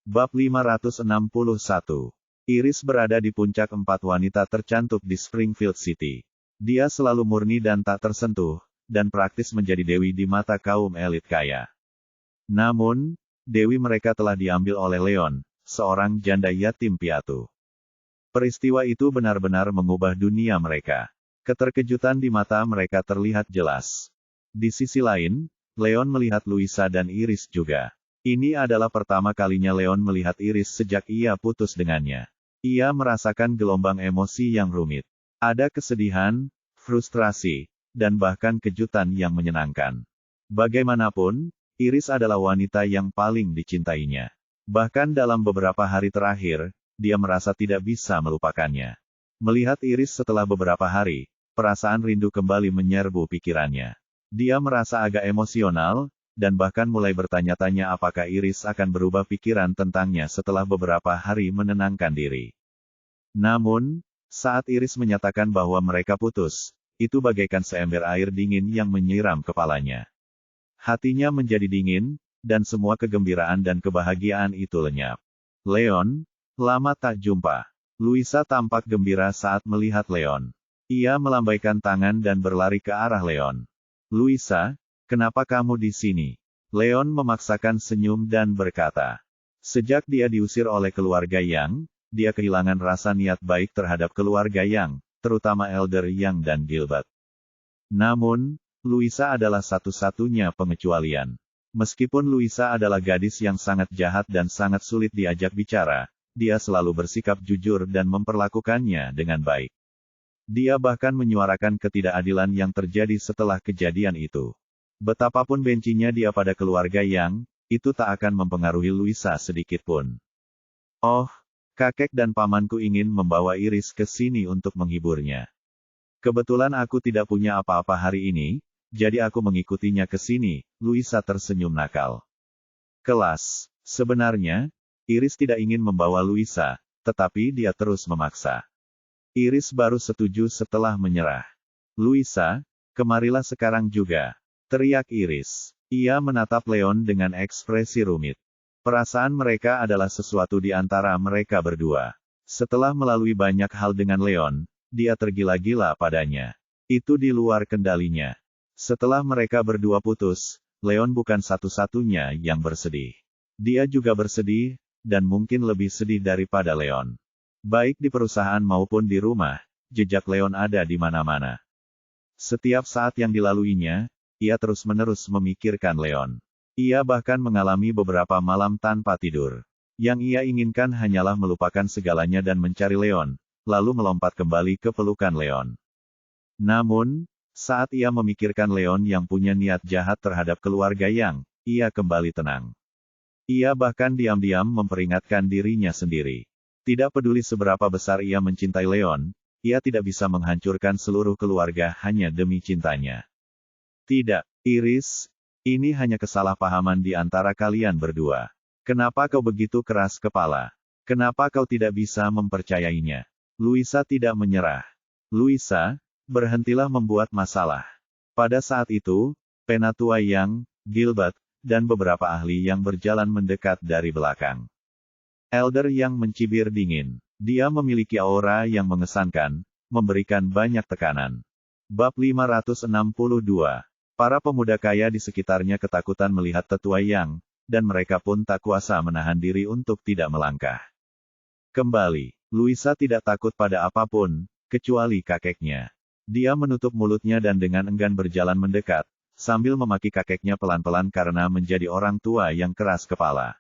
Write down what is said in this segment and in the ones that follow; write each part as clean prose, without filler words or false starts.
Bab 561. Iris berada di puncak 4 wanita tercantik di Springfield City. Dia selalu murni dan tak tersentuh, dan praktis menjadi dewi di mata kaum elit kaya. Namun, dewi mereka telah diambil oleh Leon, seorang janda yatim piatu. Peristiwa itu benar-benar mengubah dunia mereka. Keterkejutan di mata mereka terlihat jelas. Di sisi lain, Leon melihat Louisa dan Iris juga. Ini adalah pertama kalinya Leon melihat Iris sejak ia putus dengannya. Ia merasakan gelombang emosi yang rumit. Ada kesedihan, frustrasi, dan bahkan kejutan yang menyenangkan. Bagaimanapun, Iris adalah wanita yang paling dicintainya. Bahkan dalam beberapa hari terakhir, dia merasa tidak bisa melupakannya. Melihat Iris setelah beberapa hari, perasaan rindu kembali menyerbu pikirannya. Dia merasa agak emosional, dan bahkan mulai bertanya-tanya apakah Iris akan berubah pikiran tentangnya setelah beberapa hari menenangkan diri. Namun, saat Iris menyatakan bahwa mereka putus, itu bagaikan seember air dingin yang menyiram kepalanya. Hatinya menjadi dingin, dan semua kegembiraan dan kebahagiaan itu lenyap. Leon, lama tak jumpa. Louisa tampak gembira saat melihat Leon. Ia melambaikan tangan dan berlari ke arah Leon. Louisa, kenapa kamu di sini? Leon memaksakan senyum dan berkata. Sejak dia diusir oleh keluarga Yang, dia kehilangan rasa niat baik terhadap keluarga Yang, terutama Elder Yang dan Gilbert. Namun, Louisa adalah satu-satunya pengecualian. Meskipun Louisa adalah gadis yang sangat jahat dan sangat sulit diajak bicara, dia selalu bersikap jujur dan memperlakukannya dengan baik. Dia bahkan menyuarakan ketidakadilan yang terjadi setelah kejadian itu. Betapapun bencinya dia pada keluarga Yang, itu tak akan mempengaruhi Louisa sedikitpun. Oh, kakek dan pamanku ingin membawa Iris ke sini untuk menghiburnya. Kebetulan aku tidak punya apa-apa hari ini, jadi aku mengikutinya ke sini, Louisa tersenyum nakal. Kelas, sebenarnya, Iris tidak ingin membawa Louisa, tetapi dia terus memaksa. Iris baru setuju setelah menyerah. Louisa, kemarilah sekarang juga, teriak Iris. Ia menatap Leon dengan ekspresi rumit. Perasaan mereka adalah sesuatu di antara mereka berdua. Setelah melalui banyak hal dengan Leon, dia tergila-gila padanya. Itu di luar kendalinya. Setelah mereka berdua putus, Leon bukan satu-satunya yang bersedih. Dia juga bersedih, dan mungkin lebih sedih daripada Leon. Baik di perusahaan maupun di rumah, jejak Leon ada di mana-mana. Setiap saat yang dilaluinya, ia terus-menerus memikirkan Leon. Ia bahkan mengalami beberapa malam tanpa tidur. Yang ia inginkan hanyalah melupakan segalanya dan mencari Leon, lalu melompat kembali ke pelukan Leon. Namun, saat ia memikirkan Leon yang punya niat jahat terhadap keluarga Yang, ia kembali tenang. Ia bahkan diam-diam memperingatkan dirinya sendiri. Tidak peduli seberapa besar ia mencintai Leon, ia tidak bisa menghancurkan seluruh keluarga hanya demi cintanya. Tidak, Iris, ini hanya kesalahpahaman di antara kalian berdua. Kenapa kau begitu keras kepala? Kenapa kau tidak bisa mempercayainya? Louisa tidak menyerah. Louisa, berhentilah membuat masalah. Pada saat itu, Penatua Yang, Gilbert, dan beberapa ahli yang berjalan mendekat dari belakang. Elder Yang mencibir dingin. Dia memiliki aura yang mengesankan, memberikan banyak tekanan. Bab 562. Para pemuda kaya di sekitarnya ketakutan melihat tetua Yang, dan mereka pun tak kuasa menahan diri untuk tidak melangkah. Kembali, Louisa tidak takut pada apapun, kecuali kakeknya. Dia menutup mulutnya dan dengan enggan berjalan mendekat, sambil memaki kakeknya pelan-pelan karena menjadi orang tua yang keras kepala.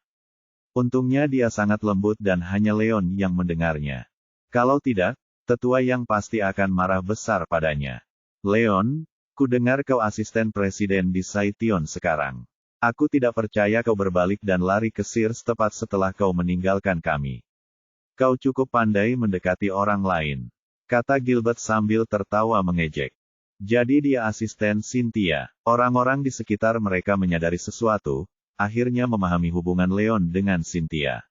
Untungnya dia sangat lembut dan hanya Leon yang mendengarnya. Kalau tidak, tetua Yang pasti akan marah besar padanya. Leon, ku dengar kau asisten presiden di Saition sekarang. Aku tidak percaya kau berbalik dan lari ke Sears tepat setelah kau meninggalkan kami. Kau cukup pandai mendekati orang lain, kata Gilbert sambil tertawa mengejek. Jadi dia asisten Cynthia. Orang-orang di sekitar mereka menyadari sesuatu, akhirnya memahami hubungan Leon dengan Cynthia.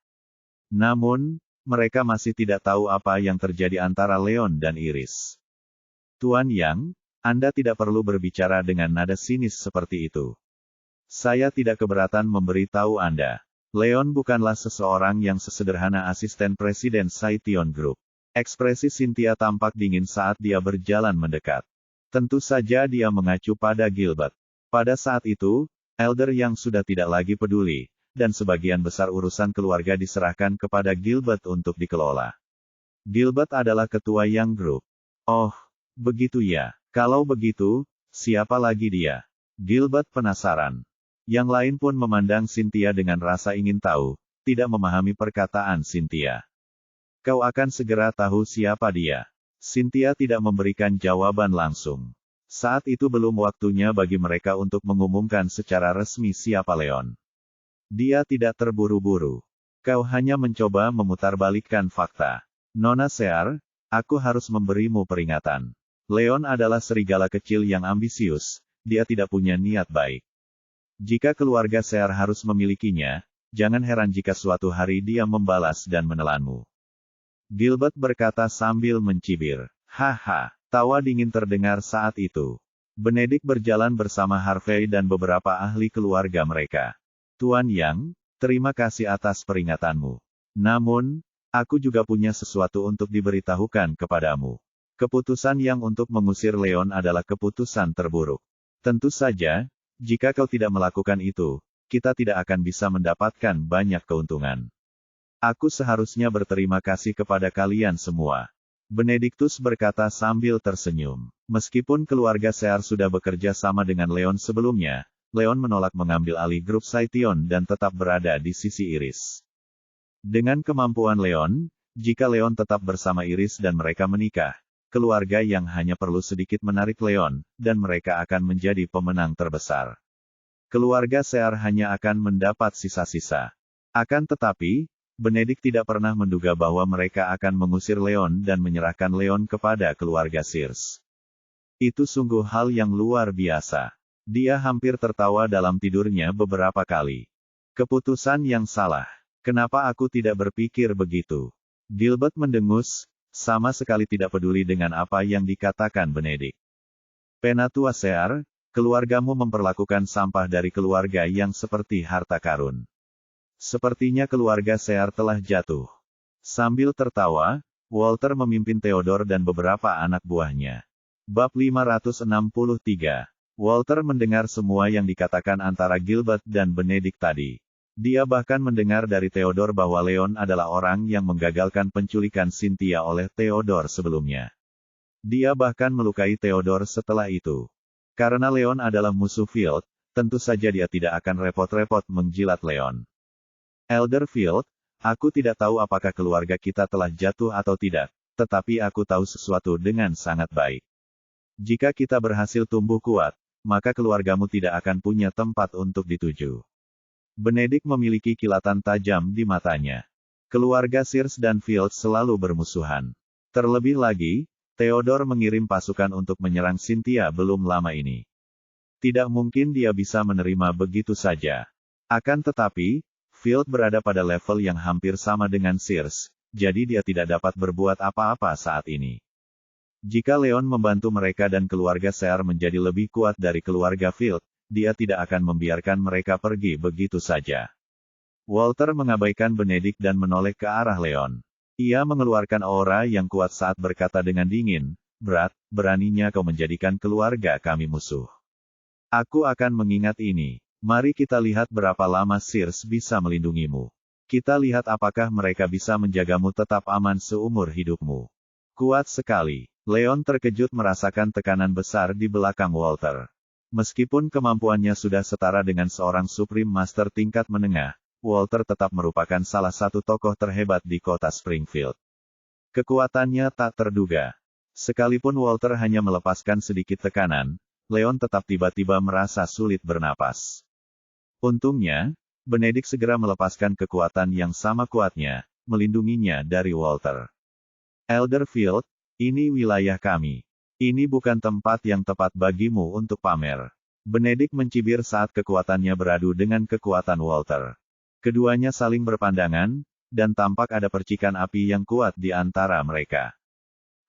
Namun, mereka masih tidak tahu apa yang terjadi antara Leon dan Iris. Tuan Yang, Anda tidak perlu berbicara dengan nada sinis seperti itu. Saya tidak keberatan memberitahu Anda. Leon bukanlah seseorang yang sesederhana asisten Presiden Saition Group. Ekspresi Cynthia tampak dingin saat dia berjalan mendekat. Tentu saja dia mengacu pada Gilbert. Pada saat itu, Elder yang sudah tidak lagi peduli, dan sebagian besar urusan keluarga diserahkan kepada Gilbert untuk dikelola. Gilbert adalah ketua Young Group. Oh, begitu ya. Kalau begitu, siapa lagi dia? Gilbert penasaran. Yang lain pun memandang Cynthia dengan rasa ingin tahu, tidak memahami perkataan Cynthia. Kau akan segera tahu siapa dia. Cynthia tidak memberikan jawaban langsung. Saat itu belum waktunya bagi mereka untuk mengumumkan secara resmi siapa Leon. Dia tidak terburu-buru. Kau hanya mencoba memutarbalikkan fakta. Nona Sear, aku harus memberimu peringatan. Leon adalah serigala kecil yang ambisius, dia tidak punya niat baik. Jika keluarga Sear harus memilikinya, jangan heran jika suatu hari dia membalas dan menelanmu. Gilbert berkata sambil mencibir. Haha, tawa dingin terdengar saat itu. Benedict berjalan bersama Harvey dan beberapa ahli keluarga mereka. Tuan Yang, terima kasih atas peringatanmu. Namun, aku juga punya sesuatu untuk diberitahukan kepadamu. Keputusan Yang untuk mengusir Leon adalah keputusan terburuk. Tentu saja, jika kau tidak melakukan itu, kita tidak akan bisa mendapatkan banyak keuntungan. Aku seharusnya berterima kasih kepada kalian semua. Benedictus berkata sambil tersenyum. Meskipun keluarga Sear sudah bekerja sama dengan Leon sebelumnya, Leon menolak mengambil alih grup Saition dan tetap berada di sisi Iris. Dengan kemampuan Leon, jika Leon tetap bersama Iris dan mereka menikah, keluarga yang hanya perlu sedikit menarik Leon, dan mereka akan menjadi pemenang terbesar. Keluarga Sear hanya akan mendapat sisa-sisa. Akan tetapi, Benedict tidak pernah menduga bahwa mereka akan mengusir Leon dan menyerahkan Leon kepada keluarga Sears. Itu sungguh hal yang luar biasa. Dia hampir tertawa dalam tidurnya beberapa kali. Keputusan yang salah. Kenapa aku tidak berpikir begitu? Gilbert mendengus, sama sekali tidak peduli dengan apa yang dikatakan Benedict. Penatua Sear, keluargamu memperlakukan sampah dari keluarga yang seperti harta karun. Sepertinya keluarga Sear telah jatuh. Sambil tertawa, Walter memimpin Theodore dan beberapa anak buahnya. Bab 563. Walter mendengar semua yang dikatakan antara Gilbert dan Benedict tadi. Dia bahkan mendengar dari Theodore bahwa Leon adalah orang yang menggagalkan penculikan Cynthia oleh Theodore sebelumnya. Dia bahkan melukai Theodore setelah itu. Karena Leon adalah musuh Field, tentu saja dia tidak akan repot-repot menjilat Leon. Elder Field, aku tidak tahu apakah keluarga kita telah jatuh atau tidak, tetapi aku tahu sesuatu dengan sangat baik. Jika kita berhasil tumbuh kuat, maka keluargamu tidak akan punya tempat untuk dituju. Benedict memiliki kilatan tajam di matanya. Keluarga Sears dan Field selalu bermusuhan. Terlebih lagi, Theodore mengirim pasukan untuk menyerang Cynthia belum lama ini. Tidak mungkin dia bisa menerima begitu saja. Akan tetapi, Field berada pada level yang hampir sama dengan Sears, jadi dia tidak dapat berbuat apa-apa saat ini. Jika Leon membantu mereka dan keluarga Sear menjadi lebih kuat dari keluarga Field, dia tidak akan membiarkan mereka pergi begitu saja. Walter mengabaikan Benedict dan menoleh ke arah Leon. Ia mengeluarkan aura yang kuat saat berkata dengan dingin, "Berat, beraninya kau menjadikan keluarga kami musuh. Aku akan mengingat ini. Mari kita lihat berapa lama Sears bisa melindungimu. Kita lihat apakah mereka bisa menjagamu tetap aman seumur hidupmu." Kuat sekali. Leon terkejut merasakan tekanan besar di belakang Walter. Meskipun kemampuannya sudah setara dengan seorang Supreme Master tingkat menengah, Walter tetap merupakan salah satu tokoh terhebat di kota Springfield. Kekuatannya tak terduga. Sekalipun Walter hanya melepaskan sedikit tekanan, Leon tetap tiba-tiba merasa sulit bernapas. Untungnya, Benedict segera melepaskan kekuatan yang sama kuatnya, melindunginya dari Walter. Elder Field, ini wilayah kami. Ini bukan tempat yang tepat bagimu untuk pamer. Benedict mencibir saat kekuatannya beradu dengan kekuatan Walter. Keduanya saling berpandangan, dan tampak ada percikan api yang kuat di antara mereka.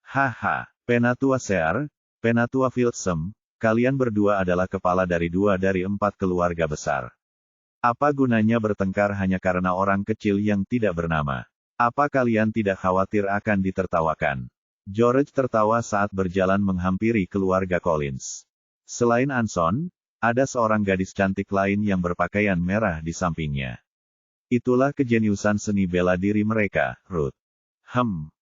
Haha, Penatua Sear, Penatua Fieldsem, kalian berdua adalah kepala dari 2 dari 4 keluarga besar. Apa gunanya bertengkar hanya karena orang kecil yang tidak bernama? Apa kalian tidak khawatir akan ditertawakan? George tertawa saat berjalan menghampiri keluarga Collins. Selain Anson, ada seorang gadis cantik lain yang berpakaian merah di sampingnya. Itulah kejeniusan seni bela diri mereka, Ruth.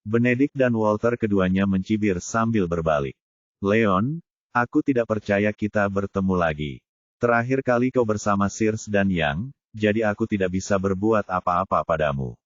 Benedict dan Walter keduanya mencibir sambil berbalik. Leon, aku tidak percaya kita bertemu lagi. Terakhir kali kau bersama Sears dan Young, jadi aku tidak bisa berbuat apa-apa padamu.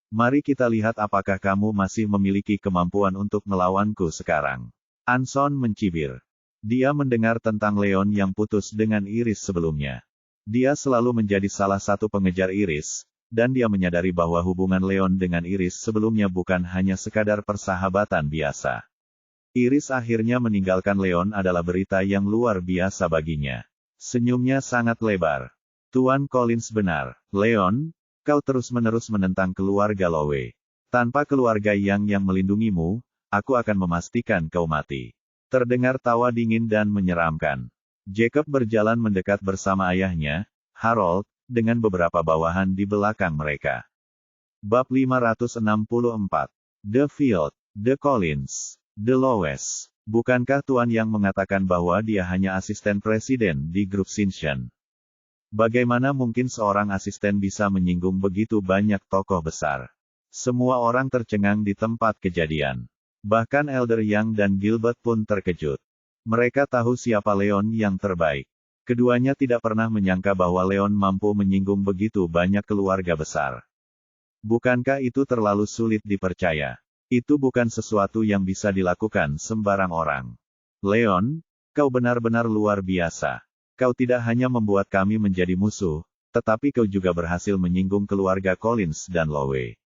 Mari kita lihat apakah kamu masih memiliki kemampuan untuk melawanku sekarang. Anson mencibir. Dia mendengar tentang Leon yang putus dengan Iris sebelumnya. Dia selalu menjadi salah satu pengejar Iris, dan dia menyadari bahwa hubungan Leon dengan Iris sebelumnya bukan hanya sekadar persahabatan biasa. Iris akhirnya meninggalkan Leon adalah berita yang luar biasa baginya. Senyumnya sangat lebar. Tuan Collins benar, Leon. Kau terus-menerus menentang keluarga Lowe. Tanpa keluarga yang melindungimu, aku akan memastikan kau mati. Terdengar tawa dingin dan menyeramkan. Jacob berjalan mendekat bersama ayahnya, Harold, dengan beberapa bawahan di belakang mereka. Bab 564. The Field, The Collins, The Lowes. Bukankah Tuan yang mengatakan bahwa dia hanya asisten presiden di grup Shinshan? Bagaimana mungkin seorang asisten bisa menyinggung begitu banyak tokoh besar? Semua orang tercengang di tempat kejadian. Bahkan Elder Young dan Gilbert pun terkejut. Mereka tahu siapa Leon yang terbaik. Keduanya tidak pernah menyangka bahwa Leon mampu menyinggung begitu banyak keluarga besar. Bukankah itu terlalu sulit dipercaya? Itu bukan sesuatu yang bisa dilakukan sembarang orang. Leon, kau benar-benar luar biasa. Kau tidak hanya membuat kami menjadi musuh, tetapi kau juga berhasil menyinggung keluarga Collins dan Lowe.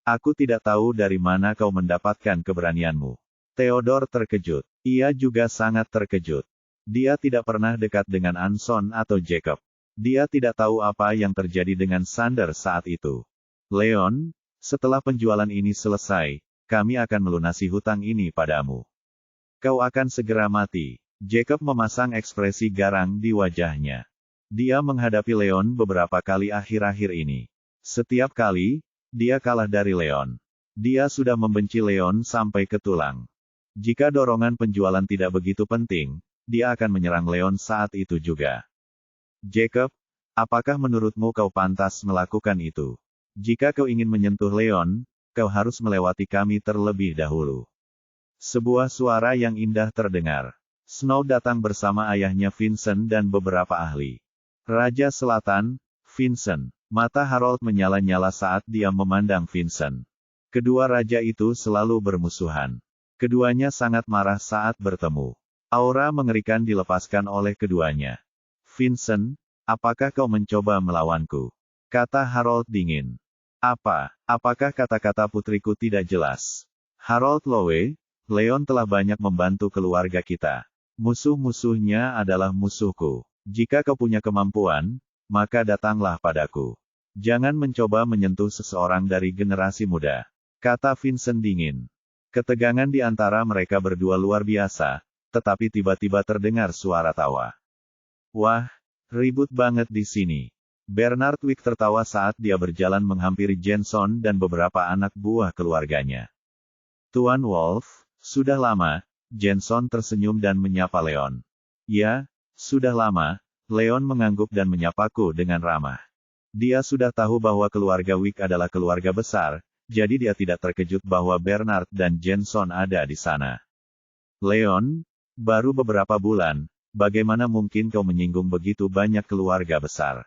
Aku tidak tahu dari mana kau mendapatkan keberanianmu. Theodore terkejut. Ia juga sangat terkejut. Dia tidak pernah dekat dengan Anson atau Jacob. Dia tidak tahu apa yang terjadi dengan Sander saat itu. Leon, setelah penjualan ini selesai, kami akan melunasi hutang ini padamu. Kau akan segera mati. Jacob memasang ekspresi garang di wajahnya. Dia menghadapi Leon beberapa kali akhir-akhir ini. Setiap kali, dia kalah dari Leon. Dia sudah membenci Leon sampai ke tulang. Jika dorongan penjualan tidak begitu penting, dia akan menyerang Leon saat itu juga. Jacob, apakah menurutmu kau pantas melakukan itu? Jika kau ingin menyentuh Leon, kau harus melewati kami terlebih dahulu. Sebuah suara yang indah terdengar. Snow datang bersama ayahnya Vincent dan beberapa ahli. Raja Selatan, Vincent. Mata Harold menyala-nyala saat dia memandang Vincent. Kedua raja itu selalu bermusuhan. Keduanya sangat marah saat bertemu. Aura mengerikan dilepaskan oleh keduanya. Vincent, apakah kau mencoba melawanku? Kata Harold dingin. Apakah kata-kata putriku tidak jelas? Harold Lowe, Leon telah banyak membantu keluarga kita. Musuh-musuhnya adalah musuhku. Jika kau punya kemampuan, maka datanglah padaku. Jangan mencoba menyentuh seseorang dari generasi muda. Kata Vincent dingin. Ketegangan di antara mereka berdua luar biasa, tetapi tiba-tiba terdengar suara tawa. Wah, ribut banget di sini. Bernard Wick tertawa saat dia berjalan menghampiri Jenson dan beberapa anak buah keluarganya. Tuan Wolf, sudah lama. Jenson tersenyum dan menyapa Leon. Ya, sudah lama. Leon mengangguk dan menyapaku dengan ramah. Dia sudah tahu bahwa keluarga Wick adalah keluarga besar, jadi dia tidak terkejut bahwa Bernard dan Jenson ada di sana. Leon, baru beberapa bulan, bagaimana mungkin kau menyinggung begitu banyak keluarga besar?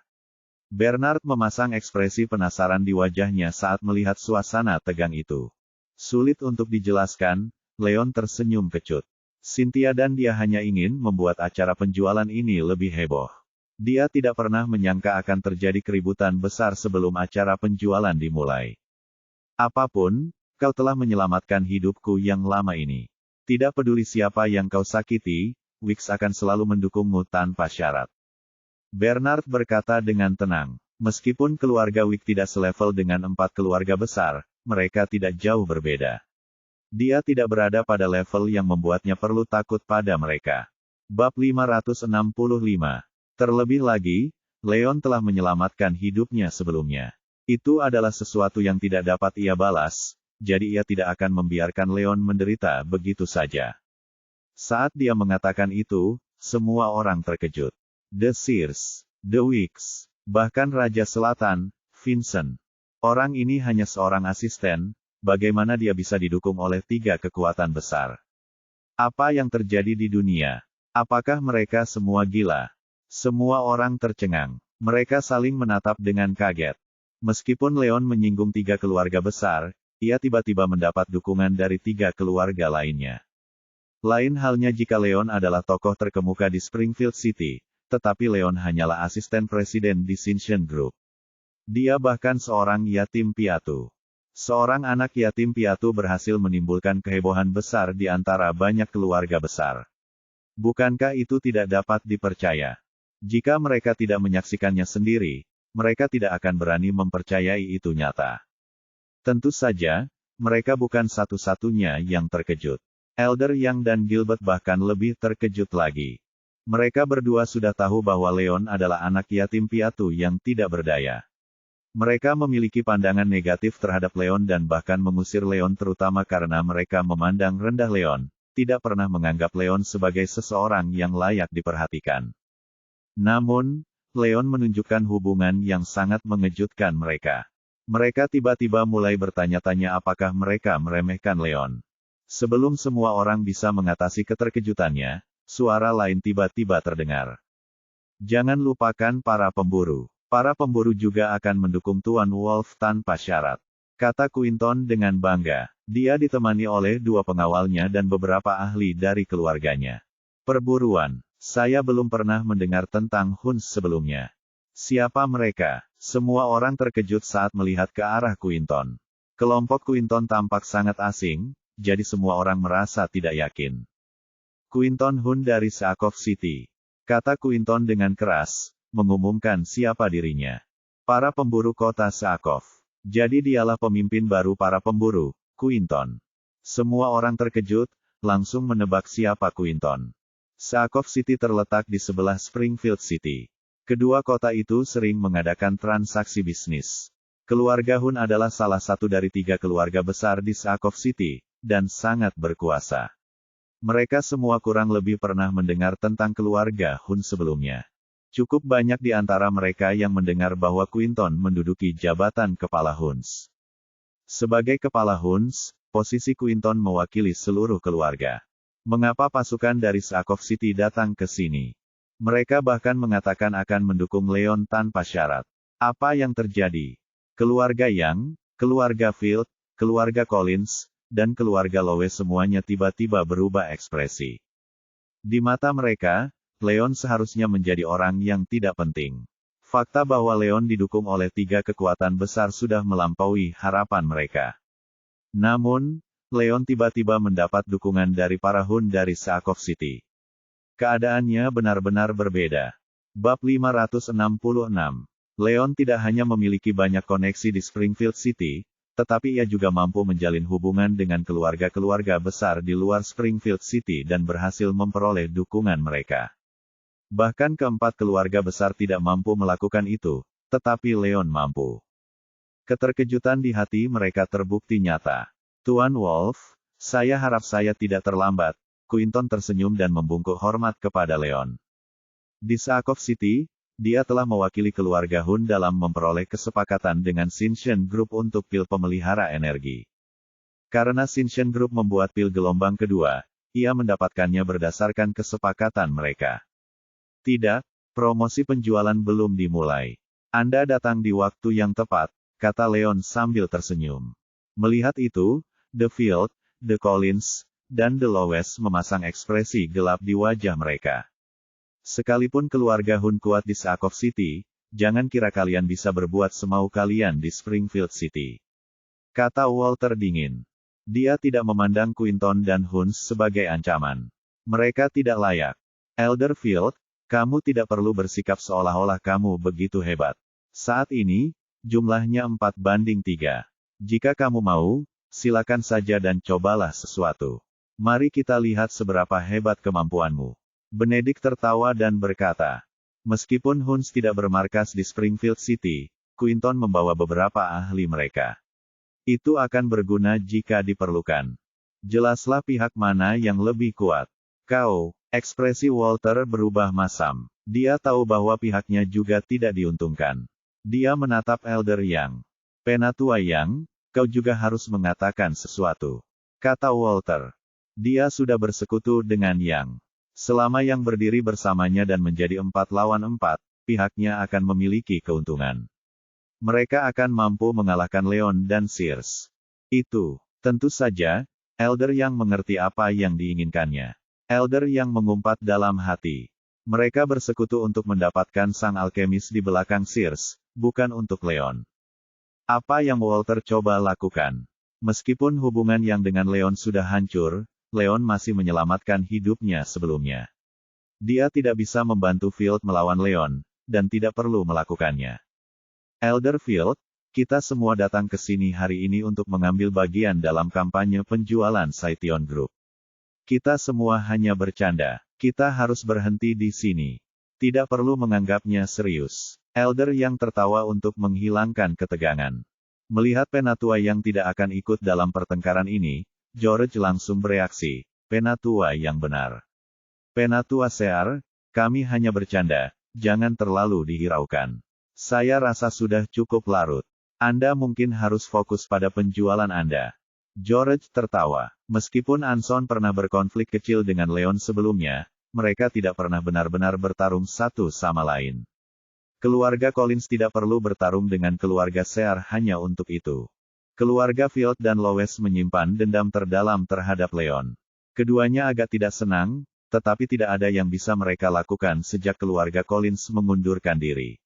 Bernard memasang ekspresi penasaran di wajahnya saat melihat suasana tegang itu. Sulit untuk dijelaskan. Leon tersenyum kecut. Cynthia dan dia hanya ingin membuat acara penjualan ini lebih heboh. Dia tidak pernah menyangka akan terjadi keributan besar sebelum acara penjualan dimulai. Apapun, kau telah menyelamatkan hidupku yang lama ini. Tidak peduli siapa yang kau sakiti, Wicks akan selalu mendukungmu tanpa syarat. Bernard berkata dengan tenang. Meskipun keluarga Wick tidak selevel dengan 4 keluarga besar, mereka tidak jauh berbeda. Dia tidak berada pada level yang membuatnya perlu takut pada mereka. Bab 565. Terlebih lagi, Leon telah menyelamatkan hidupnya sebelumnya. Itu adalah sesuatu yang tidak dapat ia balas, jadi ia tidak akan membiarkan Leon menderita begitu saja. Saat dia mengatakan itu, semua orang terkejut. The Seers, The Wicks, bahkan Raja Selatan, Vincent. Orang ini hanya seorang asisten, bagaimana dia bisa didukung oleh 3 kekuatan besar? Apa yang terjadi di dunia? Apakah mereka semua gila? Semua orang tercengang. Mereka saling menatap dengan kaget. Meskipun Leon menyinggung 3 keluarga besar, ia tiba-tiba mendapat dukungan dari 3 keluarga lainnya. Lain halnya jika Leon adalah tokoh terkemuka di Springfield City, tetapi Leon hanyalah asisten presiden di Sinchen Group. Dia bahkan seorang yatim piatu. Seorang anak yatim piatu berhasil menimbulkan kehebohan besar di antara banyak keluarga besar. Bukankah itu tidak dapat dipercaya? Jika mereka tidak menyaksikannya sendiri, mereka tidak akan berani mempercayai itu nyata. Tentu saja, mereka bukan satu-satunya yang terkejut. Elder Yang dan Gilbert bahkan lebih terkejut lagi. Mereka berdua sudah tahu bahwa Leon adalah anak yatim piatu yang tidak berdaya. Mereka memiliki pandangan negatif terhadap Leon dan bahkan mengusir Leon terutama karena mereka memandang rendah Leon, tidak pernah menganggap Leon sebagai seseorang yang layak diperhatikan. Namun, Leon menunjukkan hubungan yang sangat mengejutkan mereka. Mereka tiba-tiba mulai bertanya-tanya apakah mereka meremehkan Leon. Sebelum semua orang bisa mengatasi keterkejutannya, suara lain tiba-tiba terdengar. Jangan lupakan para pemburu. Para pemburu juga akan mendukung Tuan Wolf tanpa syarat, kata Quinton dengan bangga. Dia ditemani oleh 2 pengawalnya dan beberapa ahli dari keluarganya. Perburuan. Saya belum pernah mendengar tentang Huns sebelumnya. Siapa mereka? Semua orang terkejut saat melihat ke arah Quinton. Kelompok Quinton tampak sangat asing, jadi semua orang merasa tidak yakin. Quinton Hun dari Saakov City, kata Quinton dengan keras, mengumumkan siapa dirinya. Para pemburu kota Saakov. Jadi dialah pemimpin baru para pemburu, Quinton. Semua orang terkejut, langsung menebak siapa Quinton. Saakov City terletak di sebelah Springfield City. Kedua kota itu sering mengadakan transaksi bisnis. Keluarga Hun adalah salah satu dari 3 keluarga besar di Saakov City, dan sangat berkuasa. Mereka semua kurang lebih pernah mendengar tentang keluarga Hun sebelumnya. Cukup banyak di antara mereka yang mendengar bahwa Quinton menduduki jabatan kepala Huns. Sebagai kepala Huns, posisi Quinton mewakili seluruh keluarga. Mengapa pasukan dari Saakov City datang ke sini? Mereka bahkan mengatakan akan mendukung Leon tanpa syarat. Apa yang terjadi? Keluarga Yang, keluarga Field, keluarga Collins, dan keluarga Lowe semuanya tiba-tiba berubah ekspresi. Di mata mereka, Leon seharusnya menjadi orang yang tidak penting. Fakta bahwa Leon didukung oleh 3 kekuatan besar sudah melampaui harapan mereka. Namun, Leon tiba-tiba mendapat dukungan dari para Hun dari Saakov City. Keadaannya benar-benar berbeda. Bab 566. Leon tidak hanya memiliki banyak koneksi di Springfield City, tetapi ia juga mampu menjalin hubungan dengan keluarga-keluarga besar di luar Springfield City dan berhasil memperoleh dukungan mereka. Bahkan keempat keluarga besar tidak mampu melakukan itu, tetapi Leon mampu. Keterkejutan di hati mereka terbukti nyata. Tuan Wolf, saya harap saya tidak terlambat. Quinton tersenyum dan membungkuk hormat kepada Leon. Di Saakov City, dia telah mewakili keluarga Hun dalam memperoleh kesepakatan dengan Sinchen Group untuk pil pemelihara energi. Karena Sinchen Group membuat pil gelombang kedua, ia mendapatkannya berdasarkan kesepakatan mereka. Tidak, promosi penjualan belum dimulai. Anda datang di waktu yang tepat, kata Leon sambil tersenyum. Melihat itu, The Field, The Collins, dan The Lowes memasang ekspresi gelap di wajah mereka. Sekalipun keluarga Hun kuat di Saakov City, jangan kira kalian bisa berbuat semau kalian di Springfield City. Kata Walter dingin. Dia tidak memandang Quinton dan Huns sebagai ancaman. Mereka tidak layak. Elder Field, kamu tidak perlu bersikap seolah-olah kamu begitu hebat. Saat ini, jumlahnya 4-3. Jika kamu mau, silakan saja dan cobalah sesuatu. Mari kita lihat seberapa hebat kemampuanmu. Benedict tertawa dan berkata, Meskipun Huns tidak bermarkas di Springfield City, Quinton membawa beberapa ahli mereka. Itu akan berguna jika diperlukan. Jelaslah pihak mana yang lebih kuat. Kau, ekspresi Walter berubah masam. Dia tahu bahwa pihaknya juga tidak diuntungkan. Dia menatap Elder Yang. Penatua Yang, kau juga harus mengatakan sesuatu. Kata Walter. Dia sudah bersekutu dengan Yang. Selama Yang berdiri bersamanya dan menjadi 4 lawan 4, pihaknya akan memiliki keuntungan. Mereka akan mampu mengalahkan Leon dan Sears. Itu, tentu saja, Elder Yang mengerti apa yang diinginkannya. Elder Yang mengumpat dalam hati. Mereka bersekutu untuk mendapatkan sang alkemis di belakang Sears, bukan untuk Leon. Apa yang Walter coba lakukan? Meskipun hubungan Yang dengan Leon sudah hancur, Leon masih menyelamatkan hidupnya sebelumnya. Dia tidak bisa membantu Field melawan Leon, dan tidak perlu melakukannya. Elder Field, kita semua datang ke sini hari ini untuk mengambil bagian dalam kampanye penjualan Cityon Group. Kita semua hanya bercanda. Kita harus berhenti di sini. Tidak perlu menganggapnya serius. Elder Yang tertawa untuk menghilangkan ketegangan. Melihat Penatua Yang tidak akan ikut dalam pertengkaran ini, George langsung bereaksi. Penatua Yang benar. Penatua Sear, kami hanya bercanda, jangan terlalu dihiraukan. Saya rasa sudah cukup larut. Anda mungkin harus fokus pada penjualan Anda. George tertawa. Meskipun Anson pernah berkonflik kecil dengan Leon sebelumnya, mereka tidak pernah benar-benar bertarung satu sama lain. Keluarga Collins tidak perlu bertarung dengan keluarga Sear hanya untuk itu. Keluarga Field dan Lois menyimpan dendam terdalam terhadap Leon. Keduanya agak tidak senang, tetapi tidak ada yang bisa mereka lakukan sejak keluarga Collins mengundurkan diri.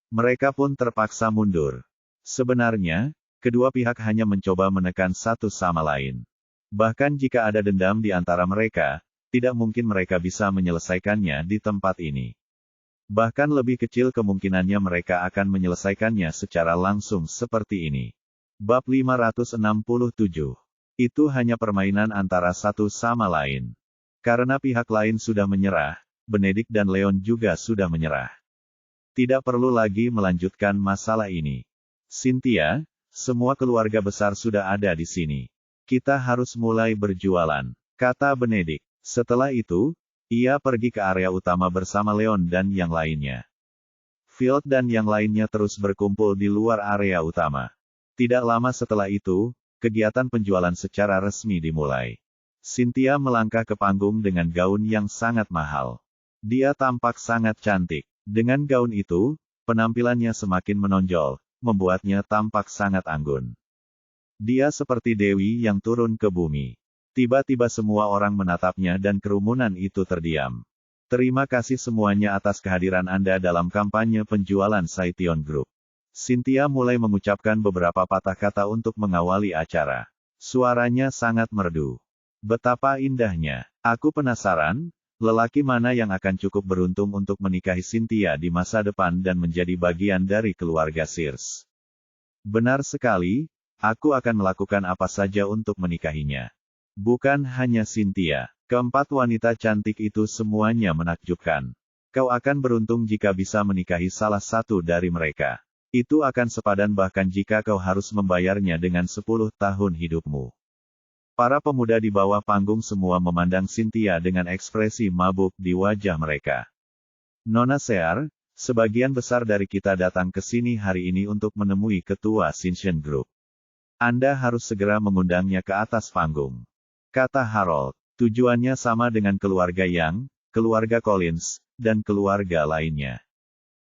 Mereka pun terpaksa mundur. Sebenarnya, kedua pihak hanya mencoba menekan satu sama lain. Bahkan jika ada dendam di antara mereka, tidak mungkin mereka bisa menyelesaikannya di tempat ini. Bahkan lebih kecil kemungkinannya mereka akan menyelesaikannya secara langsung seperti ini. Bab 567. Itu hanya permainan antara satu sama lain. Karena pihak lain sudah menyerah, Benedict dan Leon juga sudah menyerah. Tidak perlu lagi melanjutkan masalah ini. Cynthia, semua keluarga besar sudah ada di sini. Kita harus mulai berjualan, kata Benedict. Setelah itu, ia pergi ke area utama bersama Leon dan yang lainnya. Field dan yang lainnya terus berkumpul di luar area utama. Tidak lama setelah itu, kegiatan penjualan secara resmi dimulai. Cynthia melangkah ke panggung dengan gaun yang sangat mahal. Dia tampak sangat cantik. Dengan gaun itu, penampilannya semakin menonjol, membuatnya tampak sangat anggun. Dia seperti dewi yang turun ke bumi. Tiba-tiba semua orang menatapnya dan kerumunan itu terdiam. Terima kasih semuanya atas kehadiran Anda dalam kampanye penjualan Cityon Group. Cynthia mulai mengucapkan beberapa patah kata untuk mengawali acara. Suaranya sangat merdu. Betapa indahnya. Aku penasaran, lelaki mana yang akan cukup beruntung untuk menikahi Cynthia di masa depan dan menjadi bagian dari keluarga Sears. Benar sekali, aku akan melakukan apa saja untuk menikahinya. Bukan hanya Cynthia, keempat wanita cantik itu semuanya menakjubkan. Kau akan beruntung jika bisa menikahi salah satu dari mereka. Itu akan sepadan bahkan jika kau harus membayarnya dengan 10 tahun hidupmu. Para pemuda di bawah panggung semua memandang Cynthia dengan ekspresi mabuk di wajah mereka. Nona Sear, sebagian besar dari kita datang ke sini hari ini untuk menemui ketua Cincian Group. Anda harus segera mengundangnya ke atas panggung. Kata Harold, tujuannya sama dengan keluarga Yang, keluarga Collins, dan keluarga lainnya.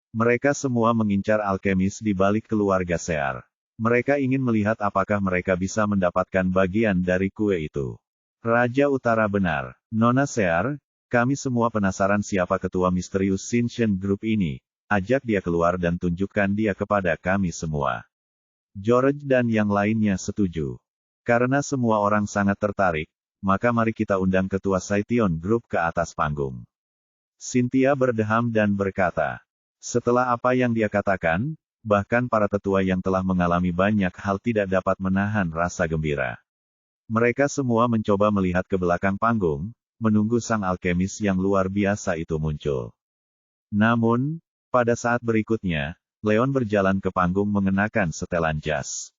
Mereka semua mengincar alkemis di balik keluarga Sear. Mereka ingin melihat apakah mereka bisa mendapatkan bagian dari kue itu. Raja Utara benar. Nona Sear, kami semua penasaran siapa ketua misterius Cincian Group ini. Ajak dia keluar dan tunjukkan dia kepada kami semua. George dan yang lainnya setuju. Karena semua orang sangat tertarik, maka mari kita undang ketua Cityon Group ke atas panggung. Cynthia berdeham dan berkata, setelah apa yang dia katakan, bahkan para tetua yang telah mengalami banyak hal tidak dapat menahan rasa gembira. Mereka semua mencoba melihat ke belakang panggung, menunggu sang alkemis yang luar biasa itu muncul. Namun, pada saat berikutnya, Leon berjalan ke panggung mengenakan setelan jas.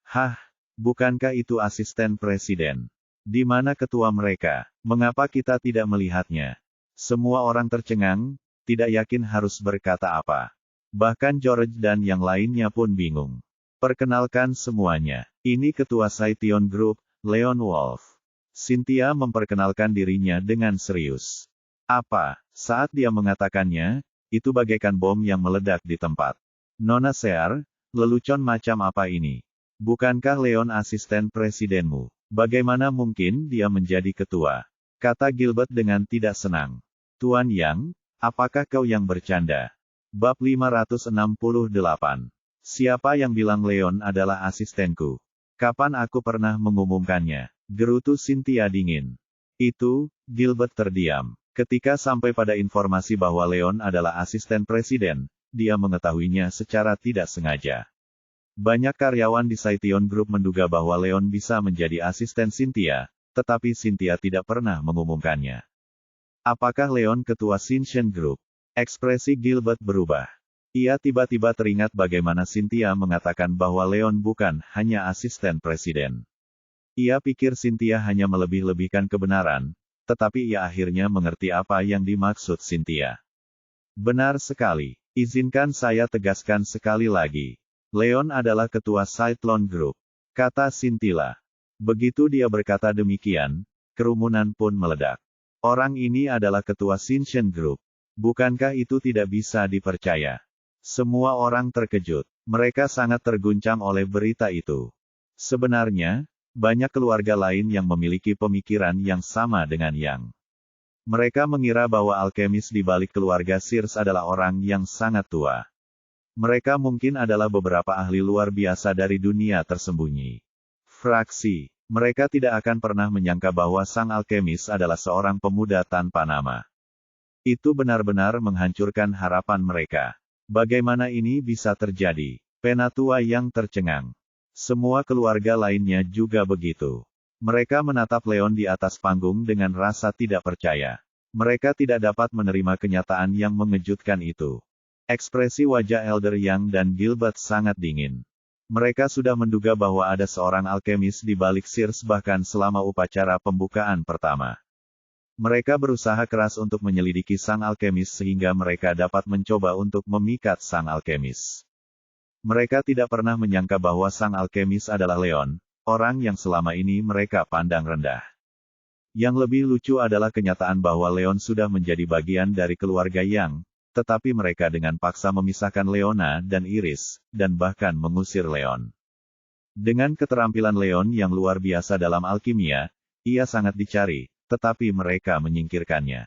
Hah, bukankah itu asisten presiden? Di mana ketua mereka? Mengapa kita tidak melihatnya? Semua orang tercengang, tidak yakin harus berkata apa. Bahkan George dan yang lainnya pun bingung. Perkenalkan semuanya. Ini ketua Citizen Group, Leon Wolf. Cynthia memperkenalkan dirinya dengan serius. Apa? Saat dia mengatakannya, itu bagaikan bom yang meledak di tempat. Nona Sear, lelucon macam apa ini? Bukankah Leon asisten presidenmu? Bagaimana mungkin dia menjadi ketua? Kata Gilbert dengan tidak senang. Tuan Yang, apakah kau yang bercanda? Bab 568. Siapa yang bilang Leon adalah asistenku? Kapan aku pernah mengumumkannya? Gerutu Cynthia dingin. Itu, Gilbert terdiam. Ketika sampai pada informasi bahwa Leon adalah asisten presiden, dia mengetahuinya secara tidak sengaja. Banyak karyawan di Citizen Group menduga bahwa Leon bisa menjadi asisten Cynthia, tetapi Cynthia tidak pernah mengumumkannya. Apakah Leon ketua Citizen Group? Ekspresi Gilbert berubah. Ia tiba-tiba teringat bagaimana Cynthia mengatakan bahwa Leon bukan hanya asisten presiden. Ia pikir Cynthia hanya melebih-lebihkan kebenaran, tetapi ia akhirnya mengerti apa yang dimaksud Cynthia. Benar sekali. Izinkan saya tegaskan sekali lagi. Leon adalah ketua Citizen Group, kata Cynthia. Begitu dia berkata demikian, kerumunan pun meledak. Orang ini adalah ketua Citizen Group. Bukankah itu tidak bisa dipercaya? Semua orang terkejut. Mereka sangat terguncang oleh berita itu. Sebenarnya, banyak keluarga lain yang memiliki pemikiran yang sama dengan Yang. Mereka mengira bahwa alkemis di balik keluarga Sears adalah orang yang sangat tua. Mereka mungkin adalah beberapa ahli luar biasa dari dunia tersembunyi. Fraksi. Mereka tidak akan pernah menyangka bahwa sang alkemis adalah seorang pemuda tanpa nama. Itu benar-benar menghancurkan harapan mereka. Bagaimana ini bisa terjadi? Penatua yang tercengang. Semua keluarga lainnya juga begitu. Mereka menatap Leon di atas panggung dengan rasa tidak percaya. Mereka tidak dapat menerima kenyataan yang mengejutkan itu. Ekspresi wajah Elder Yang dan Gilbert sangat dingin. Mereka sudah menduga bahwa ada seorang alkemis di balik Sears bahkan selama upacara pembukaan pertama. Mereka berusaha keras untuk menyelidiki sang alkemis sehingga mereka dapat mencoba untuk memikat sang alkemis. Mereka tidak pernah menyangka bahwa sang alkemis adalah Leon, orang yang selama ini mereka pandang rendah. Yang lebih lucu adalah kenyataan bahwa Leon sudah menjadi bagian dari keluarga Yang, tetapi mereka dengan paksa memisahkan Leona dan Iris, dan bahkan mengusir Leon. Dengan keterampilan Leon yang luar biasa dalam alkimia, ia sangat dicari, tetapi mereka menyingkirkannya.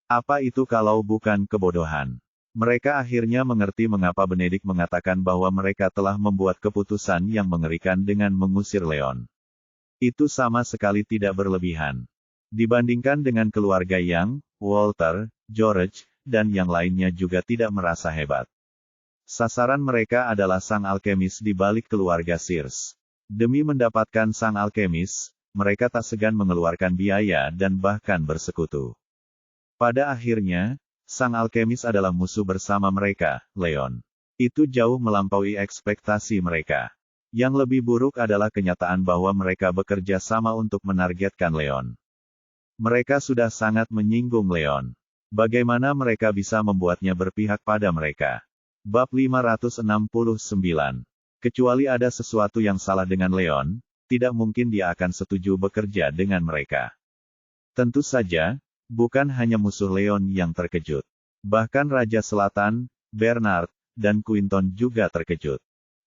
Apa itu kalau bukan kebodohan? Mereka akhirnya mengerti mengapa Benedict mengatakan bahwa mereka telah membuat keputusan yang mengerikan dengan mengusir Leon. Itu sama sekali tidak berlebihan. Dibandingkan dengan keluarga Yang, Walter, George, dan yang lainnya juga tidak merasa hebat. Sasaran mereka adalah sang alkemis di balik keluarga Sears. Demi mendapatkan sang alkemis, mereka tak segan mengeluarkan biaya dan bahkan bersekutu. Pada akhirnya, sang alkemis adalah musuh bersama mereka, Leon. Itu jauh melampaui ekspektasi mereka. Yang lebih buruk adalah kenyataan bahwa mereka bekerja sama untuk menargetkan Leon. Mereka sudah sangat menyinggung Leon. Bagaimana mereka bisa membuatnya berpihak pada mereka? Bab 569. Kecuali ada sesuatu yang salah dengan Leon, tidak mungkin dia akan setuju bekerja dengan mereka. Tentu saja, bukan hanya musuh Leon yang terkejut. Bahkan Raja Selatan, Bernard, dan Quinton juga terkejut.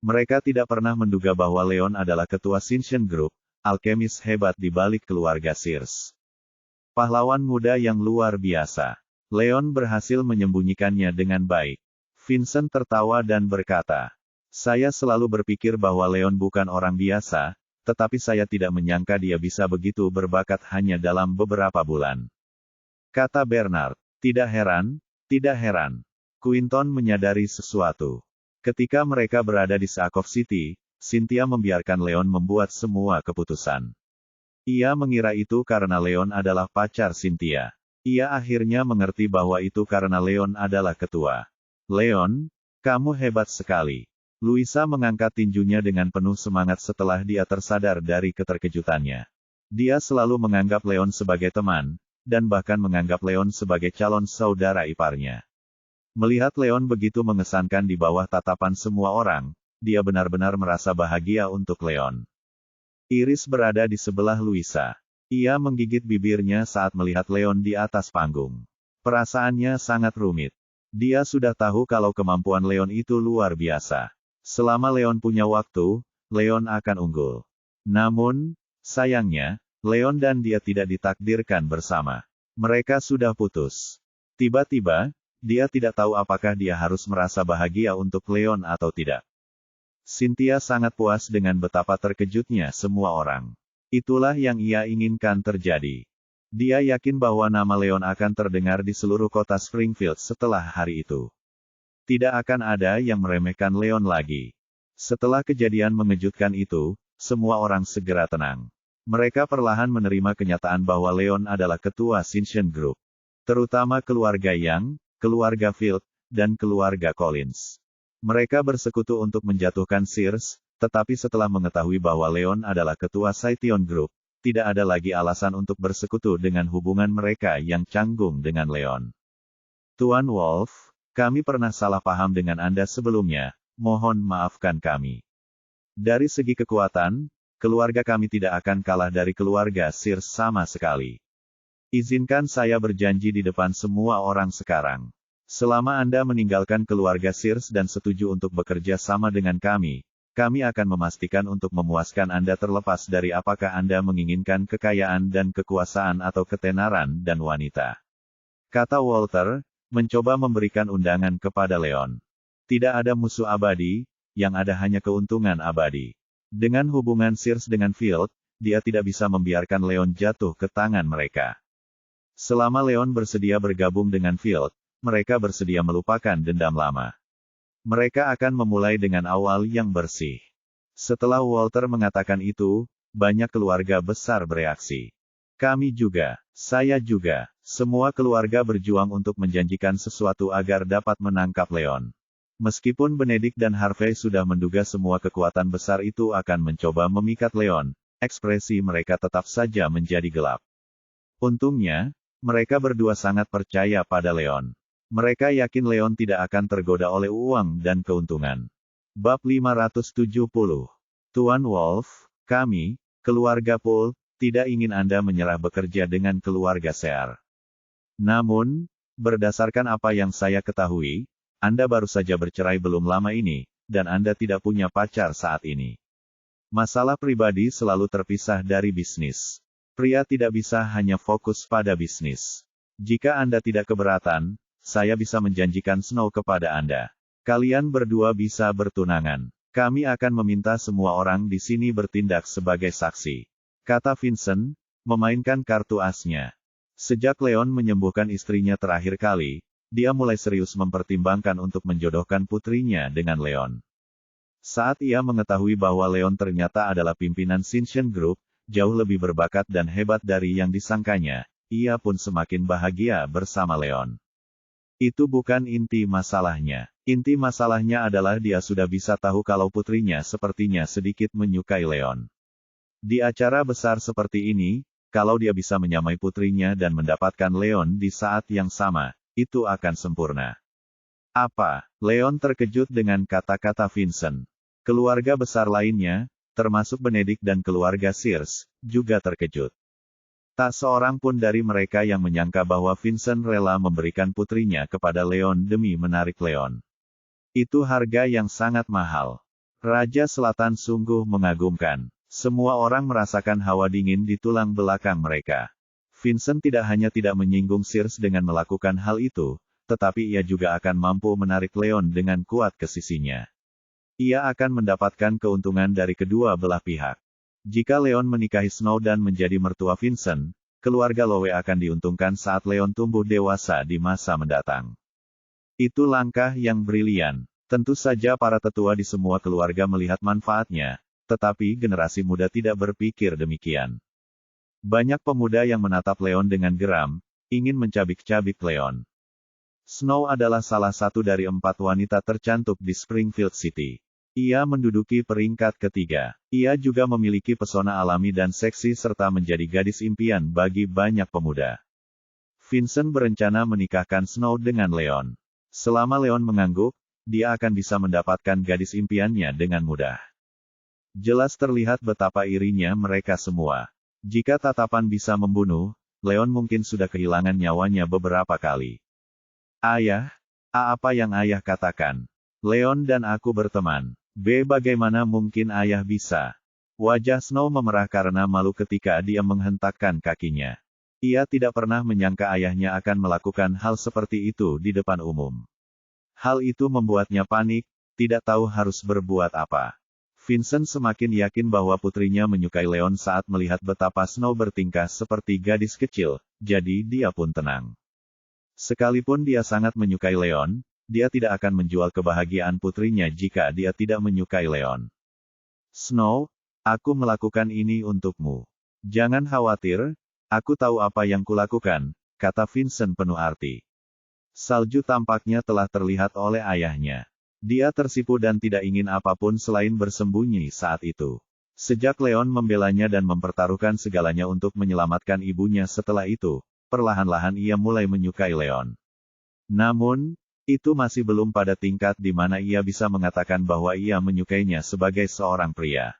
Mereka tidak pernah menduga bahwa Leon adalah ketua Citizen Group, alkemis hebat di balik keluarga Sears. Pahlawan muda yang luar biasa. Leon berhasil menyembunyikannya dengan baik. Vincent tertawa dan berkata, "Saya selalu berpikir bahwa Leon bukan orang biasa, tetapi saya tidak menyangka dia bisa begitu berbakat hanya dalam beberapa bulan." Kata Bernard, "Tidak heran, tidak heran." Quinton menyadari sesuatu. Ketika mereka berada di Sackov City, Cynthia membiarkan Leon membuat semua keputusan. Ia mengira itu karena Leon adalah pacar Cynthia. Ia akhirnya mengerti bahwa itu karena Leon adalah ketua. Leon, kamu hebat sekali. Luisa mengangkat tinjunya dengan penuh semangat setelah dia tersadar dari keterkejutannya. Dia selalu menganggap Leon sebagai teman, dan bahkan menganggap Leon sebagai calon saudara iparnya. Melihat Leon begitu mengesankan di bawah tatapan semua orang, dia benar-benar merasa bahagia untuk Leon. Iris berada di sebelah Luisa. Ia menggigit bibirnya saat melihat Leon di atas panggung. Perasaannya sangat rumit. Dia sudah tahu kalau kemampuan Leon itu luar biasa. Selama Leon punya waktu, Leon akan unggul. Namun, sayangnya, Leon dan dia tidak ditakdirkan bersama. Mereka sudah putus. Tiba-tiba, dia tidak tahu apakah dia harus merasa bahagia untuk Leon atau tidak. Cynthia sangat puas dengan betapa terkejutnya semua orang. Itulah yang ia inginkan terjadi. Dia yakin bahwa nama Leon akan terdengar di seluruh kota Springfield setelah hari itu. Tidak akan ada yang meremehkan Leon lagi. Setelah kejadian mengejutkan itu, semua orang segera tenang. Mereka perlahan menerima kenyataan bahwa Leon adalah ketua Ascension Group. Terutama keluarga Yang, keluarga Field, dan keluarga Collins. Mereka bersekutu untuk menjatuhkan Sears, tetapi setelah mengetahui bahwa Leon adalah ketua Cityon Group, tidak ada lagi alasan untuk bersekutu dengan hubungan mereka yang canggung dengan Leon. Tuan Wolf, kami pernah salah paham dengan Anda sebelumnya, mohon maafkan kami. Dari segi kekuatan, keluarga kami tidak akan kalah dari keluarga Sears sama sekali. Izinkan saya berjanji di depan semua orang sekarang. Selama Anda meninggalkan keluarga Sears dan setuju untuk bekerja sama dengan kami akan memastikan untuk memuaskan Anda terlepas dari apakah Anda menginginkan kekayaan dan kekuasaan atau ketenaran dan wanita. Kata Walter, mencoba memberikan undangan kepada Leon. Tidak ada musuh abadi, yang ada hanya keuntungan abadi. Dengan hubungan Sears dengan Field, dia tidak bisa membiarkan Leon jatuh ke tangan mereka. Selama Leon bersedia bergabung dengan Field, mereka bersedia melupakan dendam lama. Mereka akan memulai dengan awal yang bersih. Setelah Walter mengatakan itu, banyak keluarga besar bereaksi. Kami juga, saya juga, semua keluarga berjuang untuk menjanjikan sesuatu agar dapat menangkap Leon. Meskipun Benedict dan Harvey sudah menduga semua kekuatan besar itu akan mencoba memikat Leon, ekspresi mereka tetap saja menjadi gelap. Untungnya, mereka berdua sangat percaya pada Leon. Mereka yakin Leon tidak akan tergoda oleh uang dan keuntungan. Bab 570. Tuan Wolf, kami, keluarga Paul, tidak ingin Anda menyerah bekerja dengan keluarga Sear. Namun, berdasarkan apa yang saya ketahui, Anda baru saja bercerai belum lama ini, dan Anda tidak punya pacar saat ini. Masalah pribadi selalu terpisah dari bisnis. Pria tidak bisa hanya fokus pada bisnis. Jika Anda tidak keberatan, saya bisa menjanjikan Snow kepada Anda. Kalian berdua bisa bertunangan. Kami akan meminta semua orang di sini bertindak sebagai saksi. Kata Vincent, memainkan kartu asnya. Sejak Leon menyembuhkan istrinya terakhir kali, dia mulai serius mempertimbangkan untuk menjodohkan putrinya dengan Leon. Saat ia mengetahui bahwa Leon ternyata adalah pimpinan Ascension Group, jauh lebih berbakat dan hebat dari yang disangkanya, ia pun semakin bahagia bersama Leon. Itu bukan inti masalahnya. Inti masalahnya adalah dia sudah bisa tahu kalau putrinya sepertinya sedikit menyukai Leon. Di acara besar seperti ini, kalau dia bisa menyamai putrinya dan mendapatkan Leon di saat yang sama, itu akan sempurna. Apa? Leon terkejut dengan kata-kata Vincent. Keluarga besar lainnya, termasuk Benedict dan keluarga Sears, juga terkejut. Tak seorang pun dari mereka yang menyangka bahwa Vincent rela memberikan putrinya kepada Leon demi menarik Leon. Itu harga yang sangat mahal. Raja Selatan sungguh mengagumkan. Semua orang merasakan hawa dingin di tulang belakang mereka. Vincent tidak hanya tidak menyinggung Sears dengan melakukan hal itu, tetapi ia juga akan mampu menarik Leon dengan kuat ke sisinya. Ia akan mendapatkan keuntungan dari kedua belah pihak. Jika Leon menikahi Snow dan menjadi mertua Vincent, keluarga Lowe akan diuntungkan saat Leon tumbuh dewasa di masa mendatang. Itu langkah yang brilian. Tentu saja para tetua di semua keluarga melihat manfaatnya, tetapi generasi muda tidak berpikir demikian. Banyak pemuda yang menatap Leon dengan geram, ingin mencabik-cabik Leon. Snow adalah salah satu dari 4 wanita tercantik di Springfield City. Ia menduduki peringkat ketiga. Ia juga memiliki pesona alami dan seksi serta menjadi gadis impian bagi banyak pemuda. Vincent berencana menikahkan Snow dengan Leon. Selama Leon mengangguk, dia akan bisa mendapatkan gadis impiannya dengan mudah. Jelas terlihat betapa irinya mereka semua. Jika tatapan bisa membunuh, Leon mungkin sudah kehilangan nyawanya beberapa kali. Ayah, apa yang ayah katakan? Leon dan aku berteman. Bagaimana mungkin ayah bisa? Wajah Snow memerah karena malu ketika dia menghentakkan kakinya. Ia tidak pernah menyangka ayahnya akan melakukan hal seperti itu di depan umum. Hal itu membuatnya panik, tidak tahu harus berbuat apa. Vincent semakin yakin bahwa putrinya menyukai Leon saat melihat betapa Snow bertingkah seperti gadis kecil, jadi dia pun tenang. Sekalipun dia sangat menyukai Leon, dia tidak akan menjual kebahagiaan putrinya jika dia tidak menyukai Leon. Snow, aku melakukan ini untukmu. Jangan khawatir, aku tahu apa yang kulakukan, kata Vincent penuh arti. Salju tampaknya telah terlihat oleh ayahnya. Dia tersipu dan tidak ingin apapun selain bersembunyi saat itu. Sejak Leon membelanya dan mempertaruhkan segalanya untuk menyelamatkan ibunya setelah itu, perlahan-lahan ia mulai menyukai Leon. Namun, itu masih belum pada tingkat di mana ia bisa mengatakan bahwa ia menyukainya sebagai seorang pria.